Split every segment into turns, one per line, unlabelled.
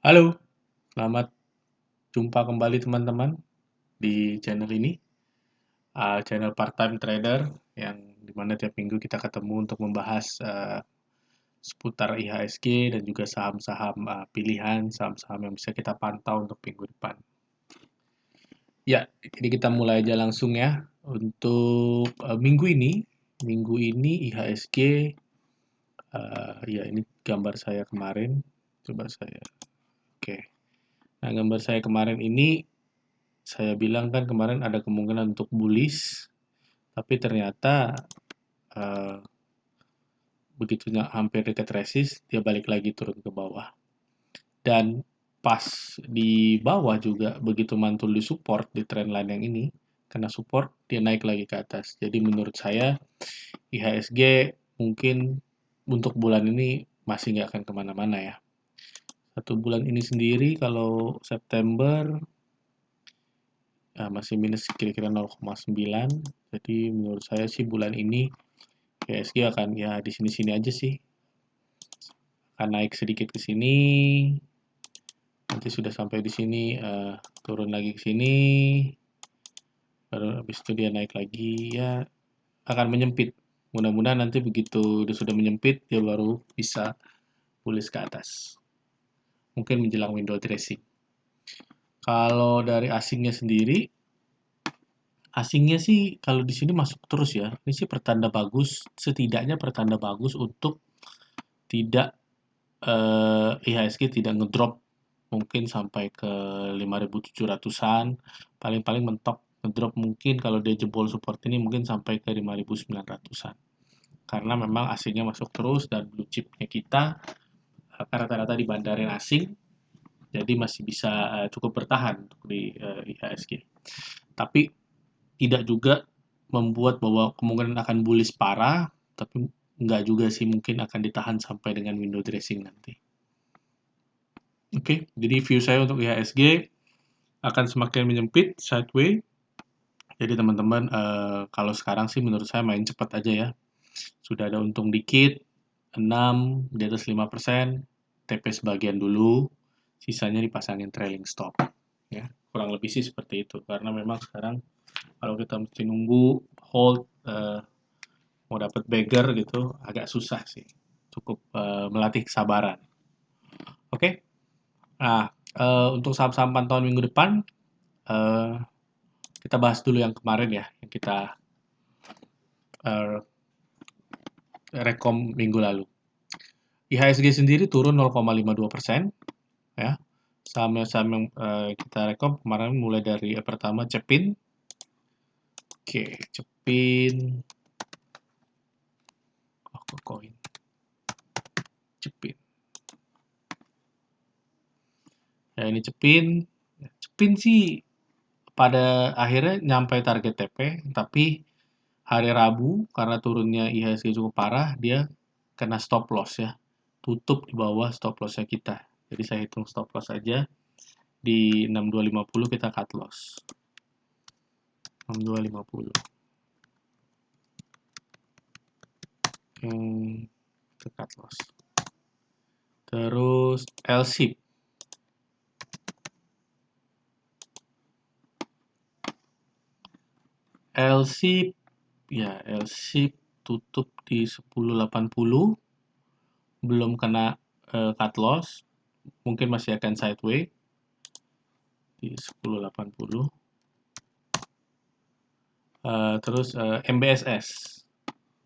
Halo, selamat jumpa kembali teman-teman di channel ini, channel part-time trader yang dimana tiap minggu kita ketemu untuk membahas seputar IHSG dan juga saham-saham pilihan, saham-saham yang bisa kita pantau untuk minggu depan. Ya, jadi kita mulai aja langsung ya. Untuk minggu ini IHSG, ya ini gambar saya kemarin. Coba saya, oke. Nah, gambar saya kemarin ini saya bilang kan kemarin ada kemungkinan untuk bullish, tapi ternyata eh, begitu hampir dekat resist, dia balik lagi turun ke bawah. Dan pas di bawah juga begitu mantul di support di trendline yang ini, kena support dia naik lagi ke atas. Jadi menurut saya IHSG mungkin untuk bulan ini masih nggak akan kemana-mana ya. Satu bulan ini sendiri kalau September masih minus kira-kira 0,9. Jadi menurut saya sih bulan ini IHSG akan ya di sini-sini aja sih. Akan naik sedikit ke sini, nanti sudah sampai di sini turun lagi ke sini, baru habis itu dia naik lagi ya akan menyempit. Mudah-mudahan nanti begitu dia sudah menyempit dia baru bisa bullish ke atas. Mungkin menjelang window dressing. Kalau dari asingnya sih kalau di sini masuk terus ya. Ini sih pertanda bagus, setidaknya pertanda bagus untuk tidak IHSG tidak ngedrop mungkin sampai ke 5.700-an, paling-paling mentok ngedrop mungkin kalau dia jebol support ini mungkin sampai ke 5.900-an. Karena memang asingnya masuk terus dan blue chipnya kita rata-rata di bandarin asing, jadi masih bisa cukup bertahan untuk di IHSG. Tapi tidak juga membuat bahwa kemungkinan akan bullish parah, tapi nggak juga sih mungkin akan ditahan sampai dengan window dressing nanti. Oke, jadi view saya untuk IHSG akan semakin menyempit sideways. Jadi teman-teman kalau sekarang sih menurut saya main cepat aja ya. Sudah ada untung dikit, 6 di atas 5%, TP sebagian dulu, sisanya dipasangin trailing stop. Ya, kurang lebih sih seperti itu. Karena memang sekarang kalau kita mesti nunggu hold mau dapat beggar gitu agak susah sih. Cukup melatih kesabaran. Oke. Nah, untuk saham-saham pantauan minggu depan eh, kita bahas dulu yang kemarin ya, yang kita uh, rekom minggu lalu. IHSG sendiri turun 0,52%, ya. Saham-saham yang kita rekom kemarin mulai dari pertama Cepin. Oke, Cepin. Oh, kok koin. Cepin. Ya, ini Cepin. Cepin sih pada akhirnya nyampe target TP, tapi hari Rabu karena turunnya IHSG cukup parah, dia kena stop loss ya. Tutup di bawah stop lossnya kita. Jadi saya hitung stop loss aja. Di 6250 kita cut loss. 6250. Kita cut loss. Terus LSIP. LSIP ya LSIP tutup di 1080, belum kena cut loss, mungkin masih akan sideways di 1080. Terus MBSS.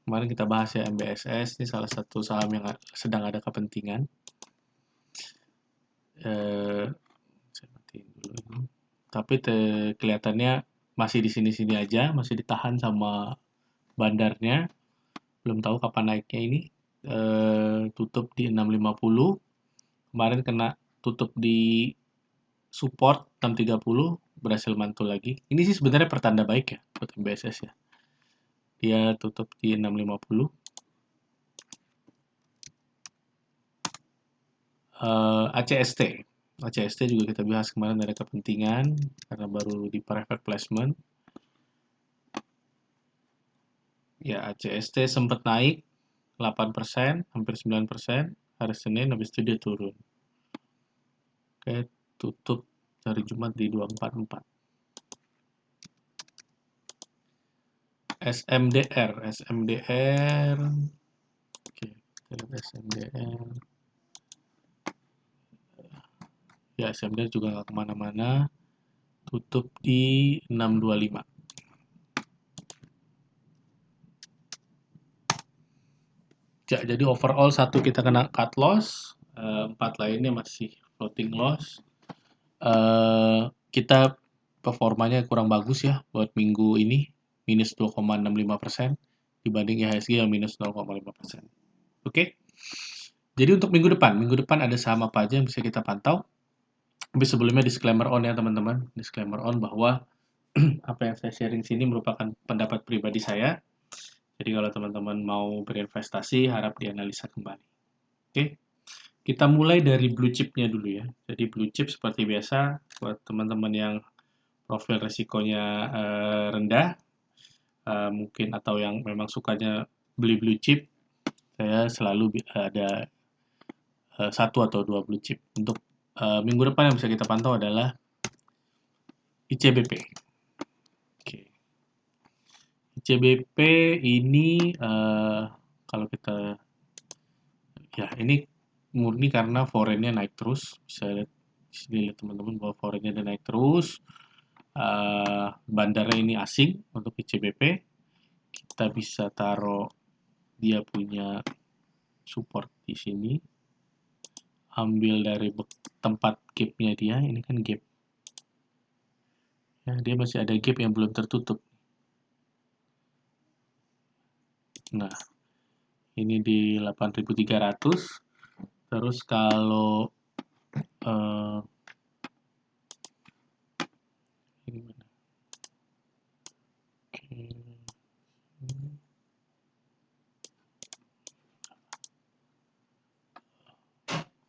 Kemarin kita bahas ya MBSS, ini salah satu saham yang sedang ada kepentingan. Saya matiin dulu ini. Tapi kelihatannya masih di sini-sini aja, masih ditahan sama bandarnya. Belum tahu kapan naiknya ini. Tutup di 650. Kemarin kena tutup di support 630, berhasil mantul lagi. Ini sih sebenarnya pertanda baik ya buat MBSS ya. Dia tutup di 650. ACST. ACST juga kita bahas kemarin ada kepentingan karena baru di private placement. Ya, ACST sempat naik 8%, hampir 9%, hari Senin habis itu dia turun. Oke, tutup dari Jumat di 244. SMDR, SMDR. Oke, kita lihat SMDR. Ya, SMDR juga nggak kemana-mana. Tutup di 625. Ya, jadi overall satu kita kena cut loss, 4 lainnya masih floating loss. Kita performanya kurang bagus ya buat minggu ini, minus 2,65% dibanding IHSG yang minus 0,5%. Oke. Jadi untuk minggu depan ada saham apa aja yang bisa kita pantau. Tapi sebelumnya disclaimer on ya teman-teman, disclaimer on bahwa apa yang saya sharing sini merupakan pendapat pribadi saya. Jadi kalau teman-teman mau berinvestasi, harap dianalisa kembali. Oke, kita mulai dari blue chipnya dulu ya. Jadi blue chip seperti biasa, buat teman-teman yang profil resikonya rendah, mungkin atau yang memang sukanya beli blue chip, saya selalu ada satu atau dua blue chip. Untuk minggu depan yang bisa kita pantau adalah ICBP. Oke. ICBP ini kalau kita ya ini murni karena foreign-nya naik terus. Bisa lihat di sini, lihat teman-teman bahwa foreign-nya ada naik terus. Bandarnya ini asing untuk ICBP. Kita bisa taruh dia punya support di sini. Ambil dari tempat gap-nya dia, ini kan gap. Ya, dia masih ada gap yang belum tertutup. Nah, ini di 8.300. Terus kalau ini mana?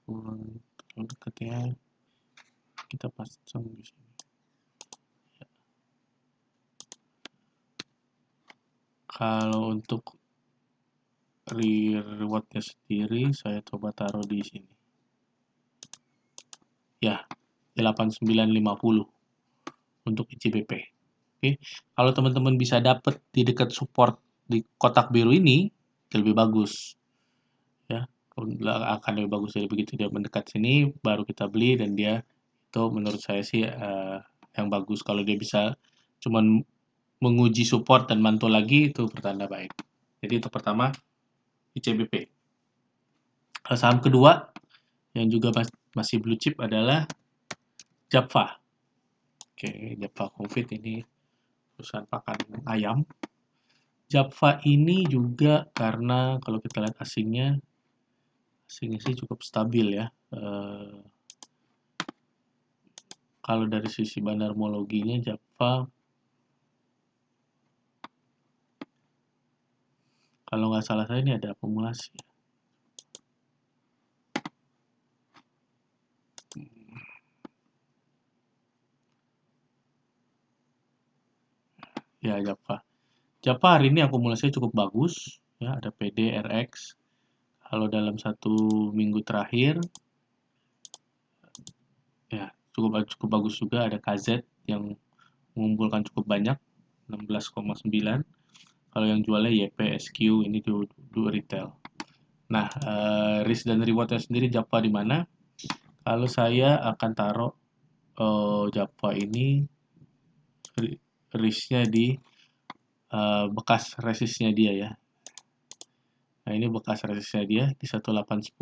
Kurang dekat ya. Kita pasang di sini. Ya. Kalau untuk rewardnya sendiri, saya coba taruh di sini. Ya, 8950 untuk ICBP. Oke, kalau teman-teman bisa dapat di dekat support di kotak biru ini, lebih bagus. Ya, akan lebih bagus. Jadi begitu dia mendekat sini, baru kita beli dan dia itu menurut saya sih yang bagus. Kalau dia bisa cuman menguji support dan mantul lagi, itu pertanda baik. Jadi untuk pertama ICBP. Saham kedua yang juga masih blue chip adalah Japfa. Oke, Japfa Confit ini perusahaan pakan ayam. Japfa ini juga karena kalau kita lihat asingnya sih cukup stabil ya. Kalau dari sisi bandarmologinya Japfa, kalau nggak salah saya ini ada akumulasi. Ya, Japfa. Japfa hari ini akumulasinya cukup bagus. Ya, ada PD, RX. Kalau dalam satu minggu terakhir, ya cukup bagus juga. Ada KZ yang mengumpulkan cukup banyak, 16,9. Kalau yang jualnya YP, SQ, ini dua retail. Nah, risk dan rewardnya sendiri Japfa di mana? Kalau saya akan taruh Japfa ini risknya di bekas resistnya dia ya. Nah, ini bekas resistnya dia di 1810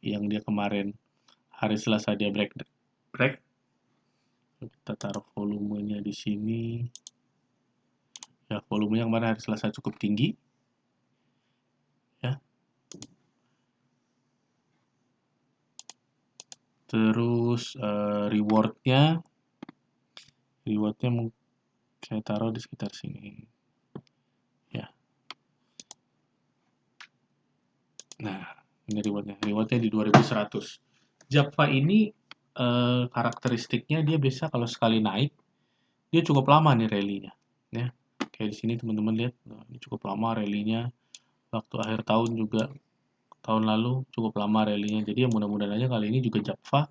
yang dia kemarin hari Selasa dia break. Kita taruh volumenya di sini. Ya, volumenya kemarin hari Selasa cukup tinggi. Ya. Terus rewardnya saya taruh di sekitar sini. Ya. Nah, ini rewardnya di 2100. Japfa ini karakteristiknya dia biasa kalau sekali naik dia cukup lama nih rally-nya ya. Kayak di sini teman-teman lihat, nah, ini cukup lama rally-nya. Waktu akhir tahun juga tahun lalu cukup lama rally-nya. Jadi ya mudah-mudahan aja kali ini juga Japfa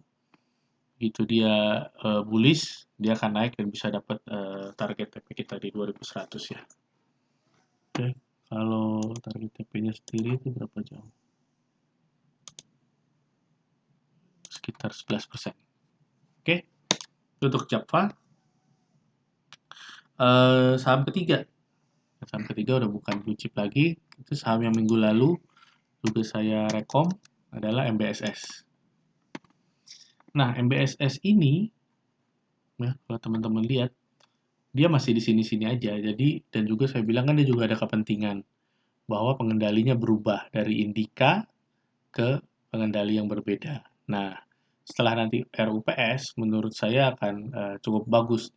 begitu dia bullish, dia akan naik dan bisa dapat target TP kita di 2100 ya. Oke, kalau target TP-nya sendiri itu berapa jauh? Sekitar 11%. Oke, untuk Java, saham ketiga. Saham ketiga udah bukan blue chip lagi, itu saham yang minggu lalu juga saya rekom adalah MBSS. Nah, MBSS ini, ya, kalau teman-teman lihat, dia masih di sini-sini aja. Jadi, dan juga saya bilang kan dia juga ada kepentingan bahwa pengendalinya berubah dari Indika ke pengendali yang berbeda. Nah, setelah nanti RUPS, menurut saya akan cukup bagus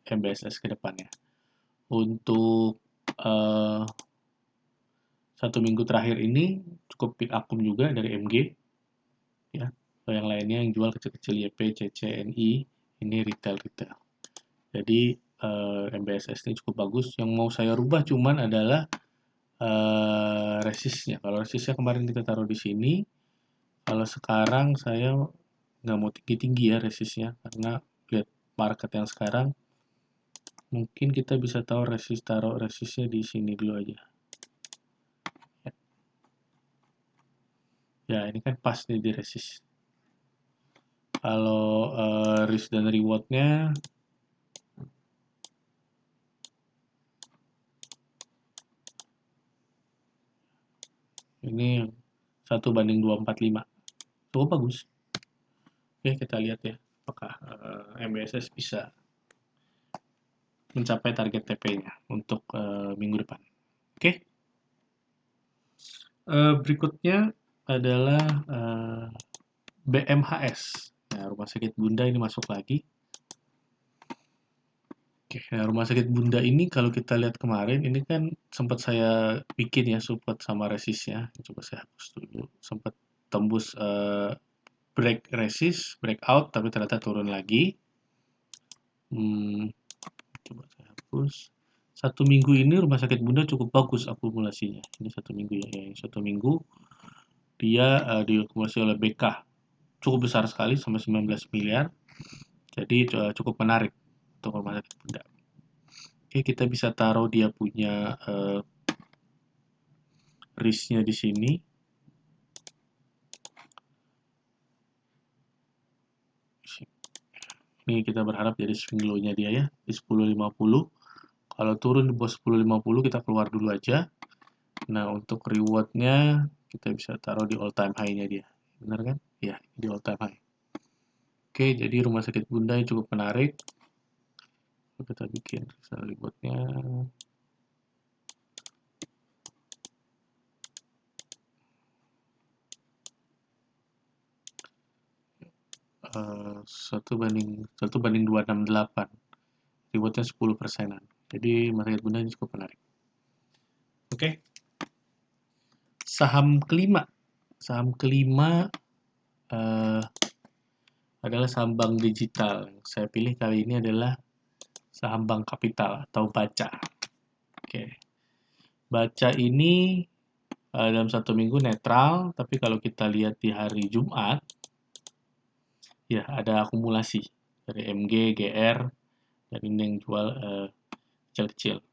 MBSS ke depannya. Untuk satu minggu terakhir ini cukup pick up juga dari MG, ya. Yang lainnya yang jual kecil-kecil YP, CC, NI, ini retail. Jadi MBSS ini cukup bagus. Yang mau saya rubah cuman adalah resistnya. Kalau resistnya kemarin kita taruh di sini, kalau sekarang saya nggak mau tinggi-tinggi ya resistnya, karena lihat market yang sekarang, mungkin kita bisa taruh resistnya di sini dulu aja. Ya, ini kan pas nih di resist. Kalau risk dan rewardnya, ini 1:245, cukup bagus. Oke, kita lihat ya, apakah MBSS bisa mencapai target TP-nya untuk minggu depan. Oke, berikutnya adalah BMHS. Nah, Rumah Sakit Bunda ini masuk lagi. Oke, nah Rumah Sakit Bunda ini kalau kita lihat kemarin, ini kan sempat saya bikin ya support sama resistnya. Coba saya hapus dulu. Sempat tembus break resist, breakout, tapi ternyata turun lagi. Coba saya hapus. Satu minggu ini Rumah Sakit Bunda cukup bagus akumulasinya. Ini satu minggu ya. Satu minggu dia diakumulasi oleh BK cukup besar sekali, sampai 19 miliar. Jadi cukup menarik untuk Rumah Sakit Bunda. Oke, kita bisa taruh dia punya risknya di sini. Ini kita berharap jadi swing low-nya dia ya, di 10.50. Kalau turun di bawah 10.50 kita keluar dulu aja. Nah, untuk reward-nya kita bisa taruh di all time high-nya dia. Benar kan? Ya, di all time high. Oke, jadi Rumah Sakit Bunda yang cukup menarik. Kita bikin reward-nya. Satu banding 268, rewardnya 10%. Jadi Rumah Sakit Bunda ini cukup menarik. Oke, saham kelima adalah saham bank digital. Yang saya pilih kali ini adalah saham bank kapital atau Baca. Oke, Baca ini dalam satu minggu netral, tapi kalau kita lihat di hari Jumat, ya ada akumulasi dari MG, GR, dan ini yang jual kecil-kecil.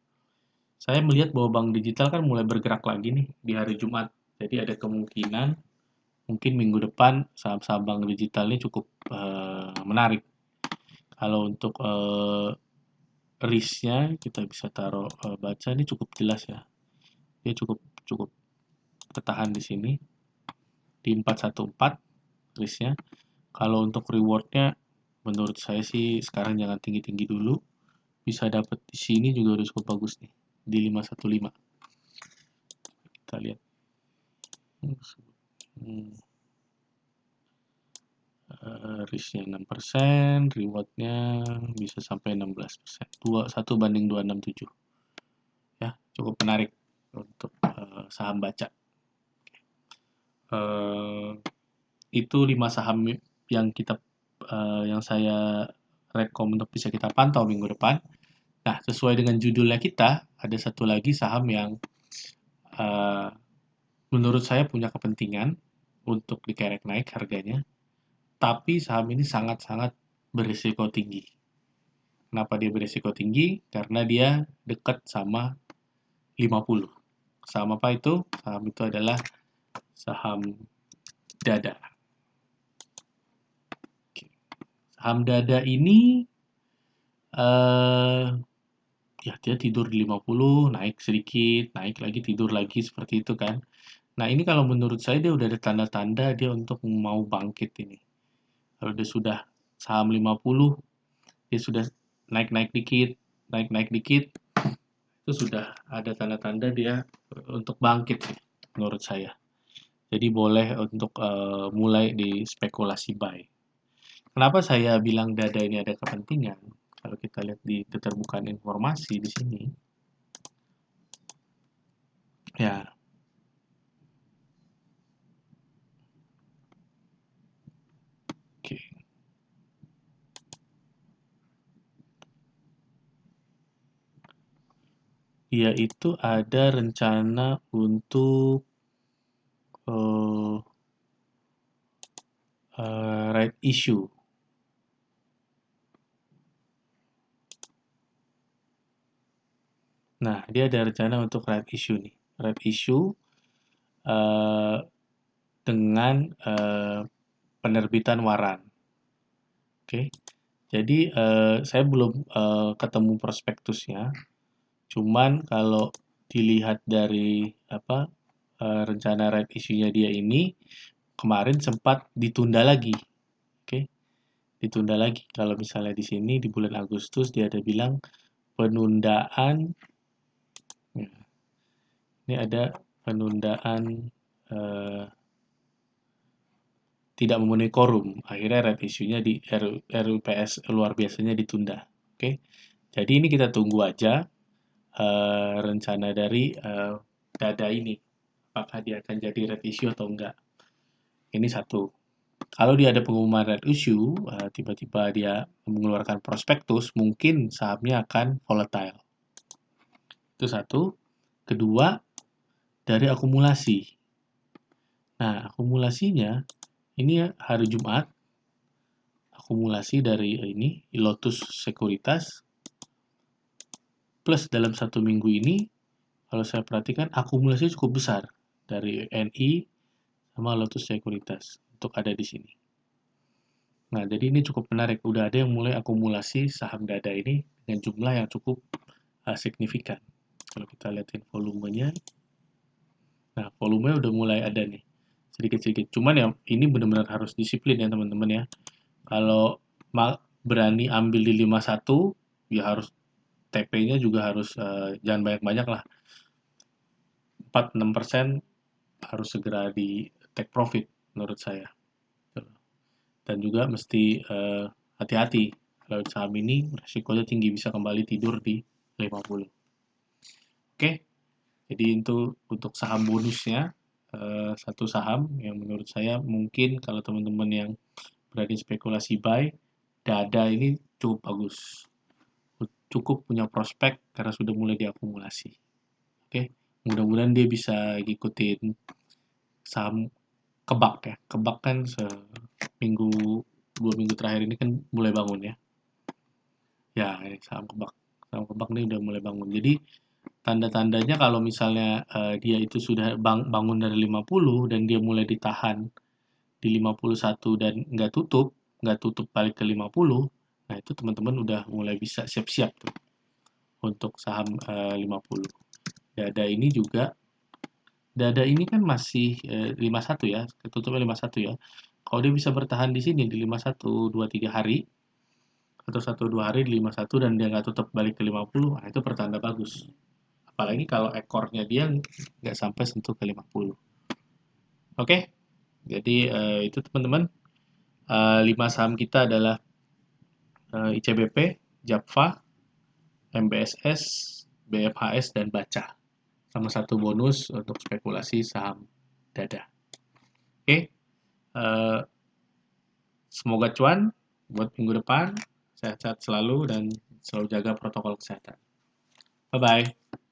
Saya melihat bahwa bank digital kan mulai bergerak lagi nih di hari Jumat. Jadi ada kemungkinan mungkin minggu depan saham-saham bank digital ini cukup menarik. Kalau untuk risknya kita bisa taruh Baca ini cukup jelas ya. Dia cukup tertahan di sini di 414 risknya. Kalau untuk rewardnya menurut saya sih sekarang jangan tinggi-tinggi dulu. Bisa dapat di sini juga udah cukup bagus nih di 515. Kita lihat. Risknya 6%, rewardnya bisa sampai 16%. 1:267. Ya, cukup menarik untuk saham Baca. Itu 5 saham yang yang saya rekom untuk bisa kita pantau minggu depan. Nah, sesuai dengan judulnya kita, ada satu lagi saham yang menurut saya punya kepentingan untuk dikerek naik harganya. tapi saham ini sangat-sangat berisiko tinggi. Kenapa dia berisiko tinggi? Karena dia dekat sama 50. Saham apa itu? Saham itu adalah saham dada. Saham dada ini ya dia tidur di 50, naik sedikit, naik lagi, tidur lagi, seperti itu kan. Nah, ini kalau menurut saya dia udah ada tanda-tanda dia untuk mau bangkit ini. Kalau dia sudah saham 50, dia sudah naik-naik dikit, naik-naik dikit, itu sudah ada tanda-tanda dia untuk bangkit sih, menurut saya. Jadi boleh untuk mulai di spekulasi buy. Kenapa saya bilang dada ini ada kepentingan? Kalau kita lihat di keterbukaan informasi di sini, ya, oke. Dia itu ada rencana untuk right issue. Nah, dia ada rencana untuk right issue nih. Right issue eh, dengan penerbitan waran. Oke. Jadi saya belum ketemu prospektusnya. Cuman kalau dilihat dari apa rencana right issue-nya dia ini kemarin sempat ditunda lagi. Oke. Ditunda lagi. Kalau misalnya di sini di bulan Agustus dia ada bilang penundaan, ya, ini ada penundaan eh, tidak memenuhi quorum. Akhirnya right issue-nya di RUPS luar biasanya ditunda. Oke. Jadi ini kita tunggu aja rencana dari dada ini. Apakah dia akan jadi red issue atau enggak. Ini satu. Kalau dia ada pengumuman red issue, tiba-tiba dia mengeluarkan prospektus, mungkin sahamnya akan volatile. Itu satu. Kedua, dari akumulasi. Nah, akumulasinya ini hari Jumat, akumulasi dari ini Lotus Sekuritas, plus dalam satu minggu ini, kalau saya perhatikan akumulasinya cukup besar dari NI sama Lotus Sekuritas untuk ada di sini. Nah, jadi ini cukup menarik. Udah ada yang mulai akumulasi saham dada ini dengan jumlah yang cukup signifikan. Kalau kita lihatin volumenya, nah volumenya udah mulai ada nih sedikit-sedikit. Cuman ya ini benar-benar harus disiplin ya teman-teman ya. Kalau berani ambil di 51, ya harus TP-nya juga harus jangan banyak-banyak lah. 4-6% harus segera di take profit menurut saya. Dan juga mesti hati-hati. Kalau saham ini resikonya tinggi, bisa kembali tidur di 50. Oke, jadi itu untuk saham bonusnya. Satu saham yang menurut saya mungkin kalau teman-teman yang berani spekulasi buy, dada ini cukup bagus. Cukup punya prospek karena sudah mulai diakumulasi. Oke, mudah-mudahan dia bisa ngikutin saham kebak ya. Kebak kan seminggu, 2 minggu terakhir ini kan mulai bangun ya. Ya, ini saham kebak. Saham kebak ini udah mulai bangun. Jadi tanda-tandanya kalau misalnya dia itu sudah bangun dari 50 dan dia mulai ditahan di 51 dan nggak tutup balik ke 50, nah itu teman-teman udah mulai bisa siap-siap tuh untuk saham 50. Dada ini juga, dada ini kan masih 51 ya, ketutupnya 51 ya. Kalau dia bisa bertahan di sini di 51 2 3 hari atau 1 2 hari di 51 dan dia nggak tutup balik ke 50, nah itu pertanda bagus. Apalagi kalau ekornya dia nggak sampai sentuh ke 50. Oke, jadi itu teman-teman. 5 saham kita adalah ICBP, Japfa, MBSS, BMHS, dan Baca. Sama satu bonus untuk spekulasi saham dada. Oke, uh, semoga cuan buat minggu depan. Sehat-sehat selalu dan selalu jaga protokol kesehatan. Bye-bye.